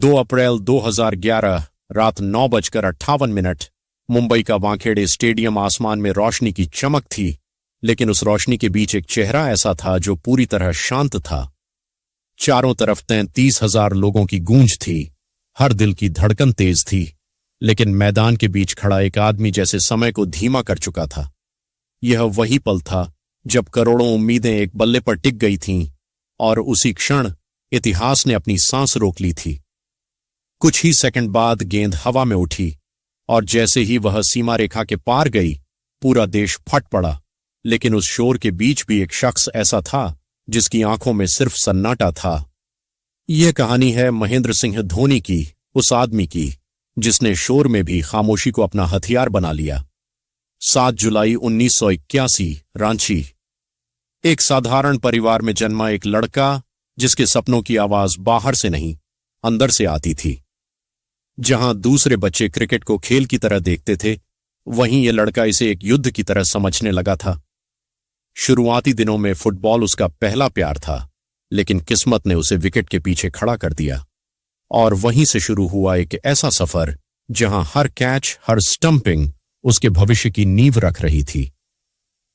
2 अप्रैल 2011 रात 9:58 मुंबई का वानखेड़े स्टेडियम। आसमान में रोशनी की चमक थी, लेकिन उस रोशनी के बीच एक चेहरा ऐसा था जो पूरी तरह शांत था। चारों तरफ 33,000 लोगों की गूंज थी, हर दिल की धड़कन तेज थी, लेकिन मैदान के बीच खड़ा एक आदमी जैसे समय को धीमा कर चुका था। यह वही पल था जब करोड़ों उम्मीदें एक बल्ले पर टिक गई थीं और उसी क्षण इतिहास ने अपनी सांस रोक ली थी। कुछ ही सेकंड बाद गेंद हवा में उठी और जैसे ही वह सीमा रेखा के पार गई, पूरा देश फट पड़ा। लेकिन उस शोर के बीच भी एक शख्स ऐसा था जिसकी आंखों में सिर्फ सन्नाटा था। यह कहानी है महेंद्र सिंह धोनी की, उस आदमी की जिसने शोर में भी खामोशी को अपना हथियार बना लिया। 7 जुलाई 1981, रांची। एक साधारण परिवार में जन्मा एक लड़का जिसके सपनों की आवाज बाहर से नहीं, अंदर से आती थी। जहां दूसरे बच्चे क्रिकेट को खेल की तरह देखते थे, वहीं यह लड़का इसे एक युद्ध की तरह समझने लगा था। शुरुआती दिनों में फुटबॉल उसका पहला प्यार था, लेकिन किस्मत ने उसे विकेट के पीछे खड़ा कर दिया। और वहीं से शुरू हुआ एक ऐसा सफर जहां हर कैच, हर स्टंपिंग उसके भविष्य की नींव रख रही थी।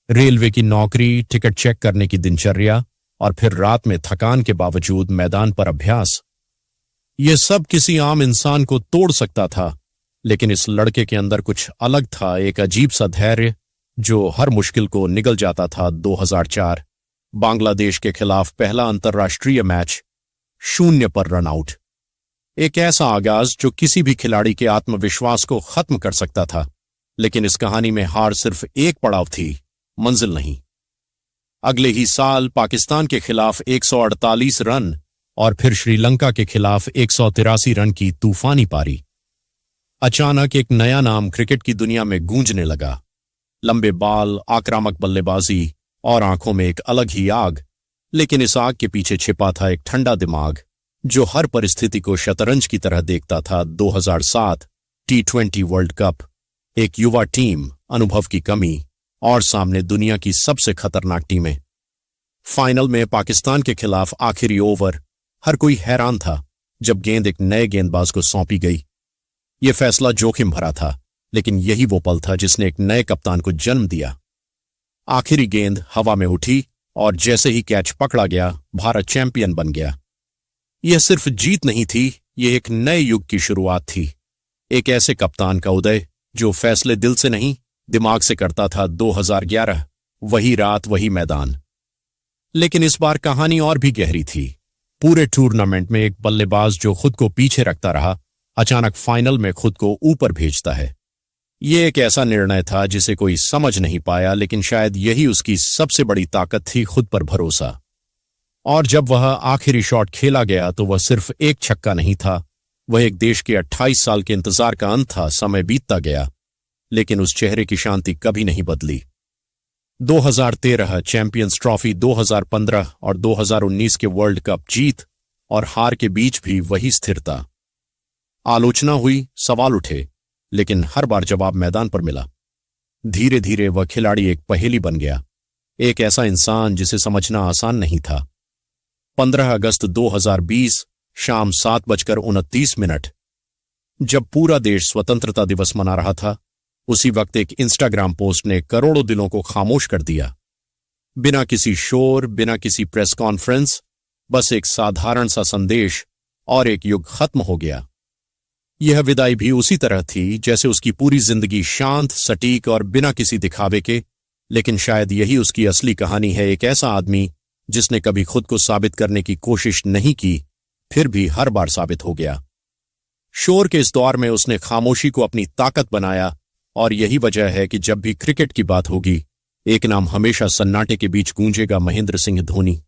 रेलवे की नौकरी, टिकट चेक करने की दिनचर्या और फिर रात में थकान के बावजूद मैदान पर अभ्यास, यह सब किसी आम इंसान को तोड़ सकता था। लेकिन इस लड़के के अंदर कुछ अलग था, एक अजीब सा धैर्य जो हर मुश्किल को निगल जाता था। 2004 बांग्लादेश के खिलाफ पहला अंतर्राष्ट्रीय मैच, 0 पर रन आउट। एक ऐसा आगाज जो किसी भी खिलाड़ी के आत्मविश्वास को खत्म कर सकता था। लेकिन इस कहानी में हार सिर्फ एक पड़ाव थी, मंजिल नहीं। अगले ही साल पाकिस्तान के खिलाफ 148 रन और फिर श्रीलंका के खिलाफ 183 रन की तूफानी पारी। अचानक एक नया नाम क्रिकेट की दुनिया में गूंजने लगा। लंबे बाल, आक्रामक बल्लेबाजी और आंखों में एक अलग ही आग। लेकिन इस आग के पीछे छिपा था एक ठंडा दिमाग जो हर परिस्थिति को शतरंज की तरह देखता था। 2007 T20 वर्ल्ड कप, एक युवा टीम, अनुभव की कमी और सामने दुनिया की सबसे खतरनाक टीमें। फाइनल में पाकिस्तान के खिलाफ आखिरी ओवर, हर कोई हैरान था जब गेंद एक नए गेंदबाज को सौंपी गई। यह फैसला जोखिम भरा था, लेकिन यही वो पल था जिसने एक नए कप्तान को जन्म दिया। आखिरी गेंद हवा में उठी और जैसे ही कैच पकड़ा गया, भारत चैंपियन बन गया। यह सिर्फ जीत नहीं थी, यह एक नए युग की शुरुआत थी। एक ऐसे कप्तान का उदय जो फैसले दिल से नहीं, दिमाग से करता था। 2011, वही रात, वही मैदान। लेकिन इस बार कहानी और भी गहरी थी। पूरे टूर्नामेंट में एक बल्लेबाज जो खुद को पीछे रखता रहा, अचानक फाइनल में खुद को ऊपर भेजता है। यह एक ऐसा निर्णय था जिसे कोई समझ नहीं पाया, लेकिन शायद यही उसकी सबसे बड़ी ताकत थी, खुद पर भरोसा। और जब वह आखिरी शॉट खेला गया तो वह सिर्फ एक छक्का नहीं था, वह एक देश के 28 साल के इंतजार का अंत था। समय बीतता गया, लेकिन उस चेहरे की शांति कभी नहीं बदली। 2013 चैंपियंस ट्रॉफी, 2015 और 2019 के वर्ल्ड कप जीत और हार के बीच भी वही स्थिरता। आलोचना हुई, सवाल उठे, लेकिन हर बार जवाब मैदान पर मिला। धीरे धीरे वह खिलाड़ी एक पहेली बन गया, एक ऐसा इंसान जिसे समझना आसान नहीं था। 15 अगस्त 2020 शाम 7:29, जब पूरा देश स्वतंत्रता दिवस मना रहा था, उसी वक्त एक इंस्टाग्राम पोस्ट ने करोड़ों दिलों को खामोश कर दिया। बिना किसी शोर, बिना किसी प्रेस कॉन्फ्रेंस, बस एक साधारण सा संदेश और एक युग खत्म हो गया। यह विदाई भी उसी तरह थी जैसे उसकी पूरी जिंदगी, शांत, सटीक और बिना किसी दिखावे के। लेकिन शायद यही उसकी असली कहानी है, एक ऐसा आदमी जिसने कभी खुद को साबित करने की कोशिश नहीं की, फिर भी हर बार साबित हो गया। शोर के इस दौर में उसने खामोशी को अपनी ताकत बनाया, और यही वजह है कि जब भी क्रिकेट की बात होगी, एक नाम हमेशा सन्नाटे के बीच गूंजेगा, महेंद्र सिंह धोनी।